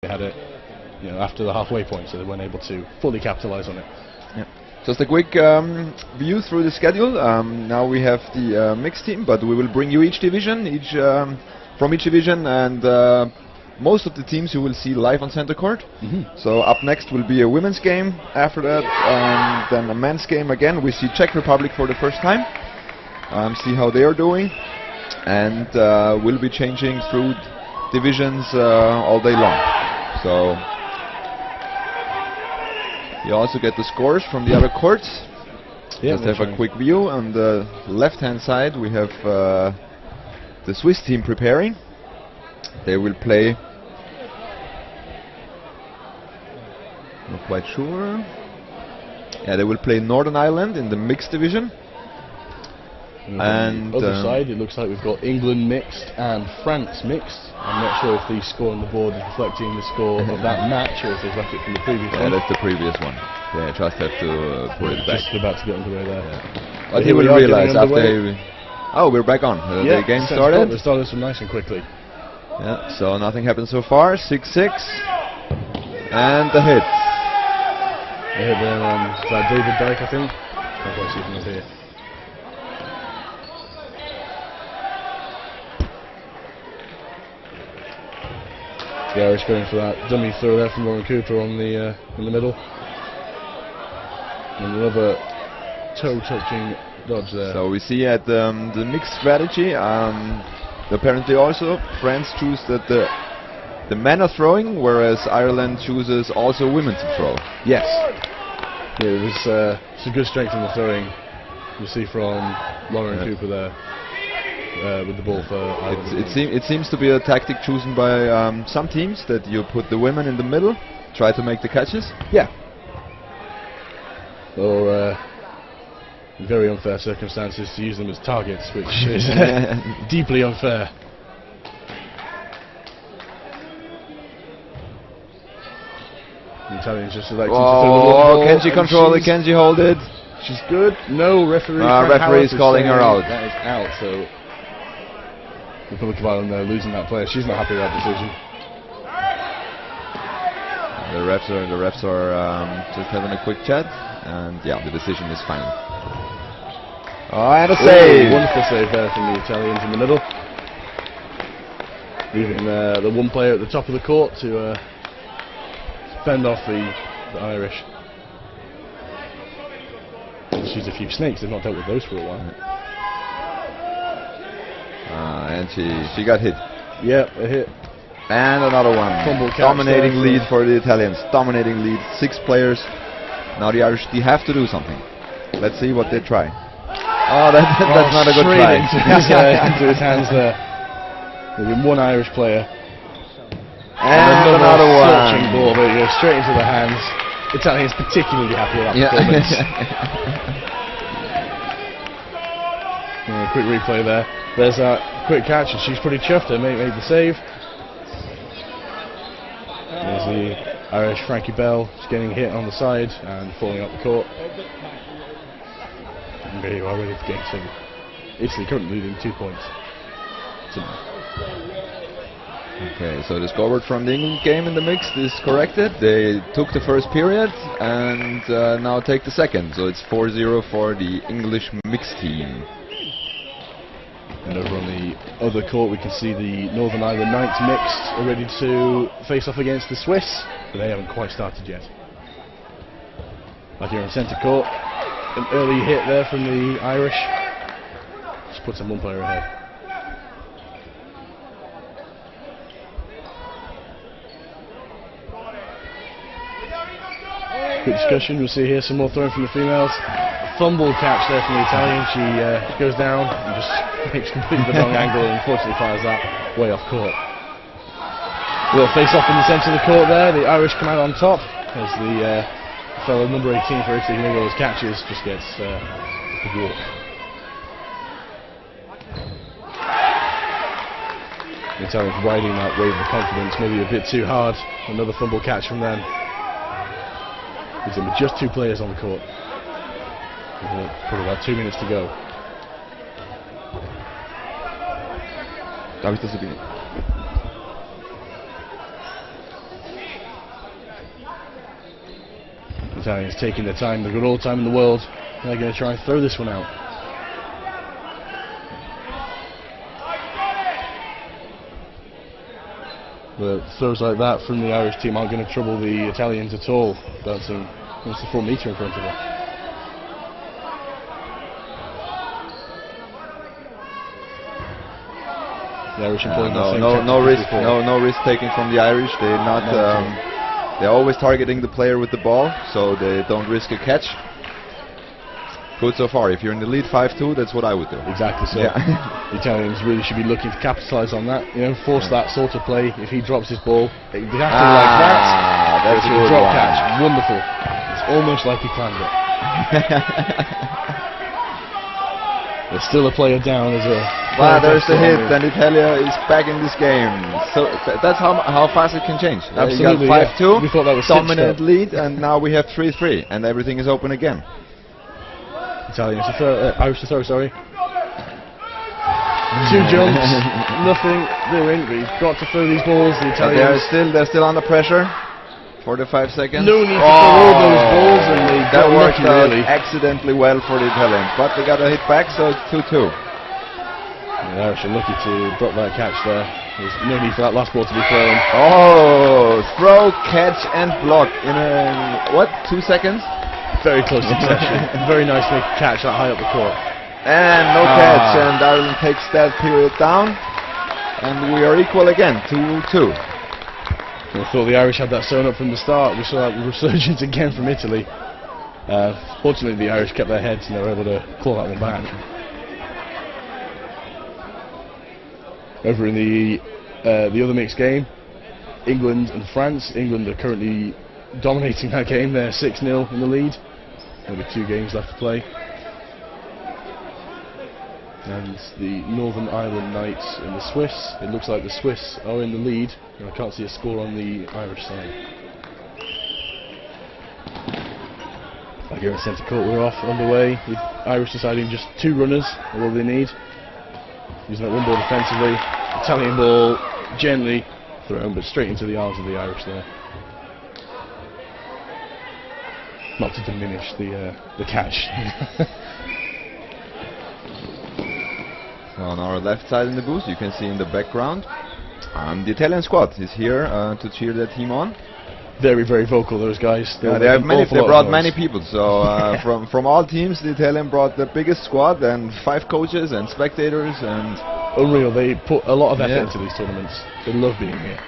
They had it, after the halfway point, so they weren't able to fully capitalise on it. Yeah. Just a quick view through the schedule. Now we have the mixed team, but we will bring you each division, from each division, and most of the teams you will see live on center court. So up next will be a women's game. After that, then a men's game again. We see Czech Republic for the first time. See how they are doing, and we'll be changing through divisions all day long. So you also get the scores from the other courts. Just have a quick view. On the left-hand side, we have the Swiss team preparing. They will play. Not quite sure. Yeah, they will play Northern Ireland in the mixed division. And on the other side, it looks like we've got England mixed and France mixed. I'm not sure if the score on the board is reflecting the score of that match or if they've left it from the previous one. Yeah, that's the previous one. Yeah, just have to put it back. Just about to get underway there. Yeah. But he will realize after he... Oh, we're back on. The game started. They started some nice and quickly. Yeah, so nothing happened so far. 6-6. And the hit. The hit there on David Dyke, I think. Can't quite see from up here. The Irish going for that dummy throw there from Lauren Cooper on the in the middle, and another toe-touching dodge there. So we see at the mixed strategy, apparently also France choose that the men are throwing, whereas Ireland chooses also women to throw. Yes. Yeah, it was some good strength in the throwing. You see from Lauren Cooper there. With the ball for Ireland. It seems to be a tactic chosen by some teams, that you put the women in the middle, try to make the catches. Yeah. Or in very unfair circumstances to use them as targets, which is deeply unfair. The Italians just selecting to throw the ball. Kenji control it, Kenji hold it. She's good. No referee. Referee is calling her out. That is out. So the Republic of Ireland losing that player. She's not happy with that decision. The refs are just having a quick chat, and yeah, the decision is final. Oh, and a save! Wonderful save there from the Italians in the middle, leaving the one player at the top of the court to fend off the Irish. She's a few snakes. They've not dealt with those for a while. And she got hit. Yeah, a hit. And another one. Dominating lead for the Italians. Dominating lead. 6 players. Now the Irish, they have to do something. Let's see what they try. Oh, that's not a good try. Into his hands there. There's been one Irish player. And another one. Ball, but it goes straight into the hands. Italians particularly happy with that performance. Quick replay there. There's that quick catch, and she's pretty chuffed. Her mate made the save. There's the Irish Frankie Bell just getting hit on the side and falling up the court. And there you are, ready for game 2. Italy currently leading 2 points. Okay, so the scoreboard from the England game in the mixed is corrected. They took the first period and now take the second. So it's 4-0 for the English mixed team. And over on the other court we can see the Northern Ireland 9th mixed are ready to face off against the Swiss, but they haven't quite started yet. Like here on centre court, an early hit there from the Irish. Just puts them one player ahead. Quick discussion, we'll see here some more throwing from the females. Fumble catch there from the Italian. She goes down and just makes completely the wrong angle and unfortunately fires that way off court. Little face off in the centre of the court there. The Irish come out on top as the fellow number 18 for Italy who made all those catches just gets a walk. The Italians riding that wave of confidence, maybe a bit too hard. Another fumble catch from them. With just 2 players on the court. Probably about 2 minutes to go. Darf ich das so gehen? Italians taking their time. They've got all the time in the world. They're going to try and throw this one out. But throws like that from the Irish team aren't going to trouble the Italians at all. Bouncing almost a full metre in front of her. The Irish employing no risk taking from the Irish. They're not. They're always targeting the player with the ball, so they don't risk a catch. Good so far. If you're in the lead 5-2, that's what I would do. Exactly so. Yeah. The Italians really should be looking to capitalise on that. You know, force that sort of play. If he drops his ball, they have to like that. That's a good drop one. catch. Wonderful. It's almost like he planned it. There's still a player down as a. Wow, there's the hit, and Italia is back in this game. So that's how fast it can change. Absolutely. You got 5-2, We thought that was dominant lead, and now we have 3-3, and everything is open again. Italians to throw, Irish to throw, sorry. 2 jumps, nothing doing, but he's got to throw these balls. The Italians. They're still under pressure for the 5 seconds. No need to throw all those balls, and they that got worked lucky, out really. accidentally well for the Italians, but they got a hit back, so it's 2-2. The Irish are lucky to drop that catch there. There's no need for that last ball to be thrown. Oh, throw, catch, and block in 2 seconds? Very close succession. Very nicely catch that high up the court. And no catch, and Ireland takes that period down, and we are equal again, 2-2. I thought the Irish had that sewn up from the start. We saw that resurgence again from Italy. Fortunately, the Irish kept their heads and they were able to claw that one back. Over in the other mixed game, England and France. England are currently dominating that game. They're 6-0 in the lead. Only 2 games left to play. And the Northern Ireland Knights and the Swiss. It looks like the Swiss are in the lead. And I can't see a score on the Irish side. Back here in centre court, we're off underway with Irish deciding just 2 runners are all they need. Using that one ball defensively. Italian ball gently thrown, but straight into the arms of the Irish there. Not to diminish the catch. On our left side in the booth, you can see in the background, the Italian squad is here to cheer their team on. Very, very vocal, those guys. They have many. They brought many people. So from all teams, the Italian brought the biggest squad and 5 coaches and spectators and. Unreal. They put a lot of effort into these tournaments. They love being here.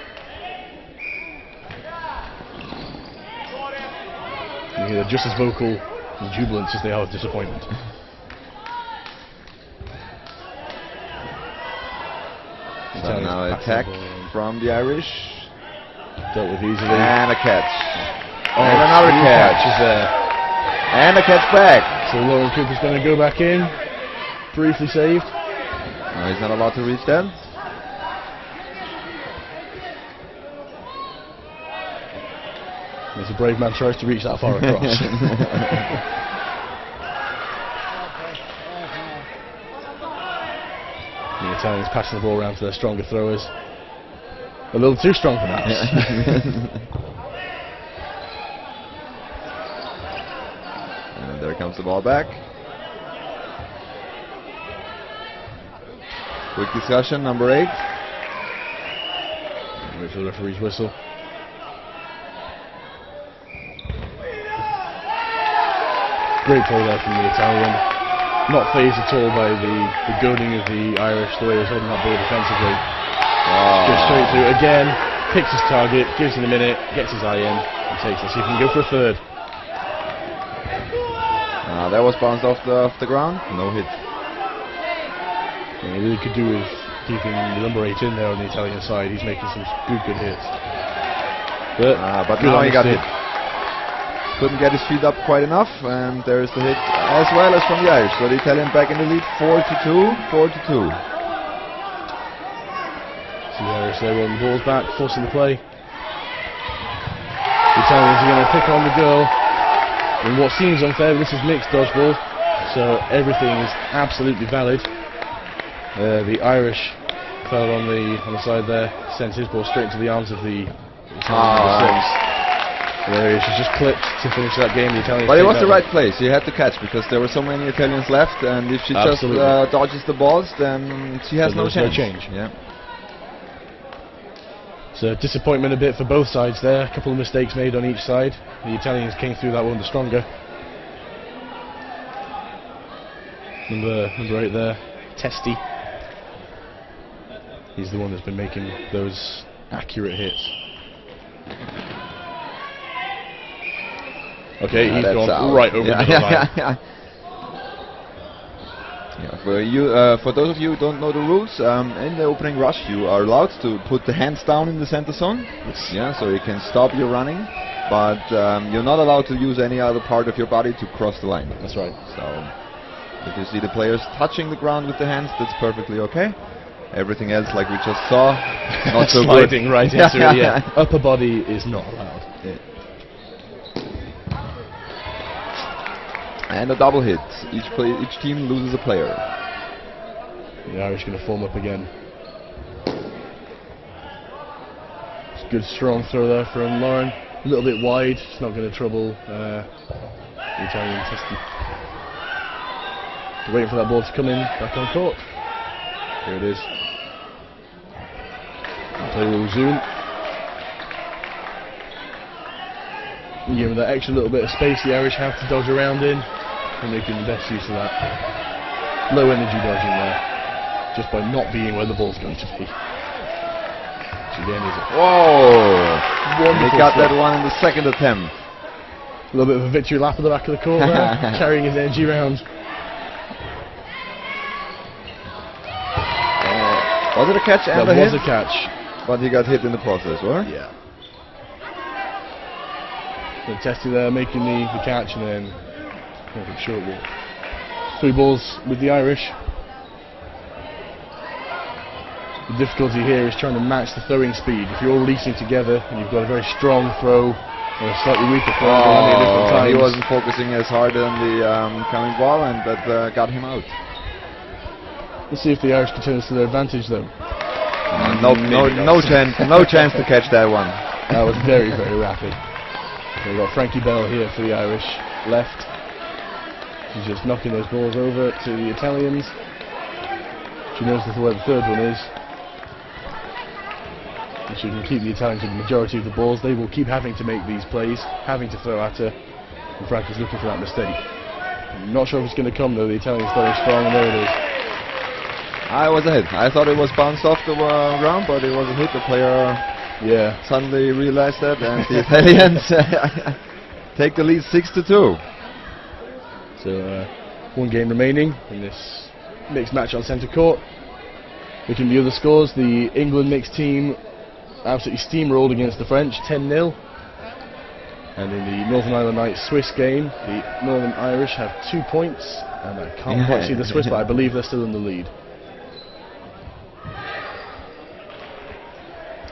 They're just as vocal and jubilant as they are with disappointment. So now attack from the Irish. Dealt with easily. And a catch. Oh, and another catch. Is there. And a catch back. So Lauren Cooper's going to go back in. Briefly saved. No, he's not allowed to reach that. As a brave man tries to reach that far across. The Italians passing the ball around to their stronger throwers. A little too strong perhaps. And there comes the ball back. Quick discussion, number 8. Wait for the referee's whistle. Great play there from the Italian. Not phased at all by the goading of the Irish, the way he was holding that ball defensively. Goes straight through again, picks his target, gives it a minute, gets his eye in, and takes it. So he can go for a 3rd. That was bounced off the ground, no hit. He really could do with keeping the number 8 in there on the Italian side. He's making some good hits. But now he got hit. Couldn't get his feet up quite enough, and there's the hit as well as from the Irish. So the Italian back in the lead, 4-2, 4-2. So the Irish there rolling the balls back, forcing the play. The Italians are going to pick on the girl in what seems unfair, but this is mixed dodgeball, so everything is absolutely valid. The Irish fell on the side there, sent his ball straight into the arms of the Italians. There he is, he's just clipped to finish that game. The Italians But it take was that the one. right place. He had to catch because there were so many Italians left, and if she just Absolutely. dodges the balls, then she has Then no there's no chance. change. Yeah. So disappointment a bit for both sides there. A couple of mistakes made on each side. The Italians came through that one the stronger. Number 8 there, Testi. He's the one that's been making those accurate hits. Okay, he's That's gone out. right over the line. Yeah, for those of you who don't know the rules, in the opening rush you are allowed to put the hands down in the center zone. Yes. Yeah, so you can stop your running, but you're not allowed to use any other part of your body to cross the line. That's right. So if you see the players touching the ground with the hands, that's perfectly okay. Everything else, like we just saw, not so good. Sliding right into it, yeah. Upper body is not allowed. Yeah. And a double hit. Each team loses a player. The Irish going to form up again. It's a good strong throw there from Lauren. A little bit wide. It's not going to trouble the Italian Testi. Waiting for that ball to come in back on court. Here it is. Play will resume. Given that extra little bit of space the Irish have to dodge around in, they're making the best use of that. Low energy dodging there, just by not being where the ball's going to be. Which again is a Whoa! wonderful He got throw. that one in the second attempt. A little bit of a victory lap at the back of the court there, carrying his energy around. Was it a catch and That a was hit? a catch. But he got hit in the process, or? Yeah. So Testi there making the catch and then short ball. 3 balls with the Irish. The difficulty here is trying to match the throwing speed. If you're all releasing together and you've got a very strong throw and a slightly weaker throw, landing at different times. He wasn't focusing as hard on the coming ball, and that got him out. Let's see if the Irish can turn this to their advantage though. No chance to catch that one. That was very, very rapid. We've got Frankie Bell here for the Irish, left. He's just knocking those balls over to the Italians. She knows where the third one is. And she can keep the Italians with the majority of the balls. They will keep having to make these plays, having to throw at her. And Frankie's looking for that mistake. I'm not sure if it's going to come though. The Italians throwing strong, and there it is. I was a hit. I thought it was bounced off the ground, but it was a hit. The player suddenly realized that, and the Italians take the lead 6-2. So 1 game remaining in this mixed match on centre court. Looking at the other scores, the England mixed team absolutely steamrolled against the French, 10-0. And in the Northern Ireland Knights Swiss game, the Northern Irish have 2 points, and I can't quite see the Swiss, but I believe they're still in the lead.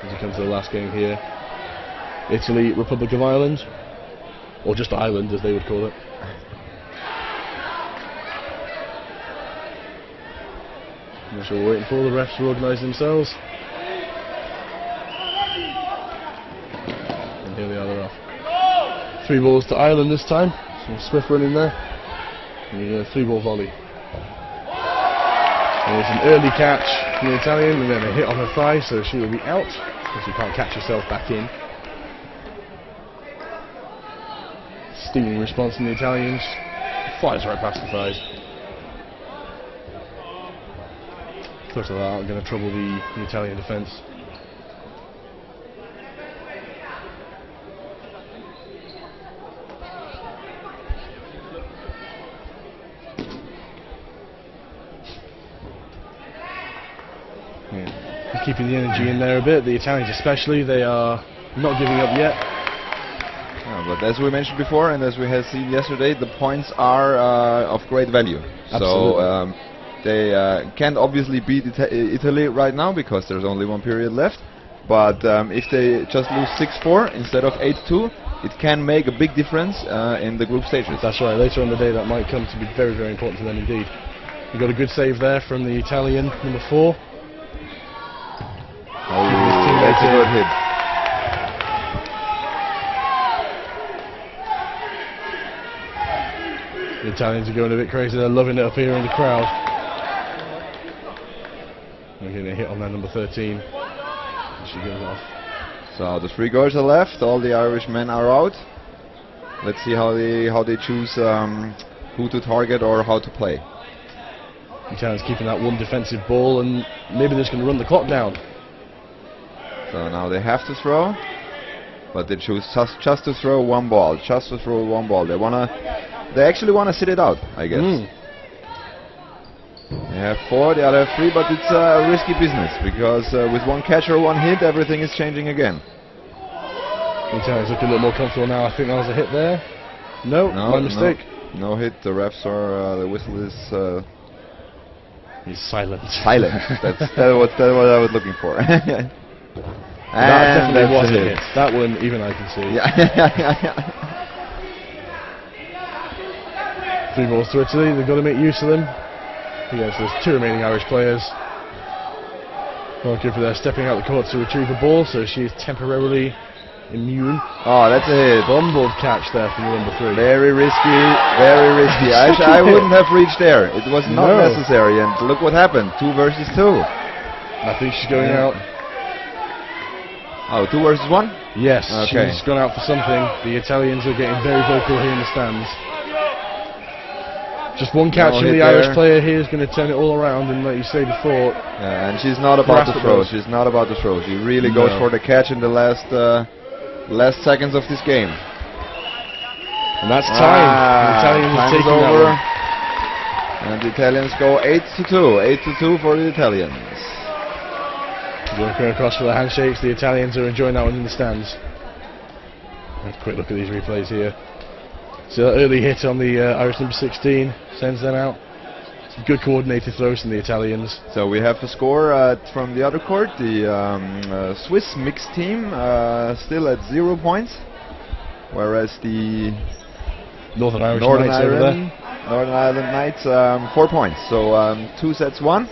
As it comes to the last game here, Italy, Republic of Ireland, or just Ireland as they would call it. That's what we're waiting for. The refs will organise themselves. And here they are, they're off. 3 balls to Ireland this time. Some swift run in there. And a 3-ball volley. There's an early catch from the Italian, and then a hit on her thigh, so she will be out, because she can't catch herself back in. Stinging response from the Italians. Flies right past the thighs. Close to that, I'm going to trouble the Italian defence. Keeping the energy in there a bit. The Italians especially, they are not giving up yet. But as we mentioned before, and as we have seen yesterday, the points are of great value. Absolutely. So they can't obviously beat Italy right now because there's only 1 period left. But if they just lose 6-4 instead of 8-2, it can make a big difference in the group stages. That's right. Later on in the day, that might come to be very, very important to them indeed. We got a good save there from the Italian, number 4. That's a good hit. The Italians are going a bit crazy. They're loving it up here in the crowd. They're getting a hit on their number 13. And she goes off. So the 3 girls are left. All the Irish men are out. Let's see how they choose who to target or how to play. The Italians keeping that one defensive ball, and maybe they're just going to run the clock down. So now they have to throw, but they choose just to throw one ball. Just to throw one ball. They actually wanna sit it out, I guess. They have 4, the other have 3, but it's a risky business because with one catch or one hit, everything is changing again. The Italians looking a little more comfortable now. I think that was a hit there. No, my mistake. No hit. The refs are. The whistle is. He's silent. Silent. That's what I was looking for. That definitely was a hit. That one, even I can see. Yeah. 3 balls to Italy. They've got to make use of them. Yes, there's 2 remaining Irish players. Well, good for their stepping out the court to retrieve the ball, so she is temporarily immune. Oh, that's a hit. Fumbled catch there from the number 3. Very risky, very risky. I wouldn't have reached there. It was not necessary, and look what happened. 2 versus 2. I think she's going out. Oh, 2 versus 1? Yes, okay. She's gone out for something. The Italians are getting very vocal here in the stands. Just one catch from the Irish player here is going to turn it all around, and like you say before... Yeah, and she's not about to throw. She's not about to throw. She really goes for the catch in the last seconds of this game. And that's time. The Italians are taking over. And the Italians go 8-2. 8-2 for the Italians. Working across for the handshakes. The Italians are enjoying that one in the stands. Have a quick look at these replays here. So that early hit on the Irish number 16 sends them out. Some good coordinated throws from the Italians. So we have a score from the other court. The Swiss mixed team still at 0 points, whereas the Northern Ireland Knights 4 points. So 2 sets won.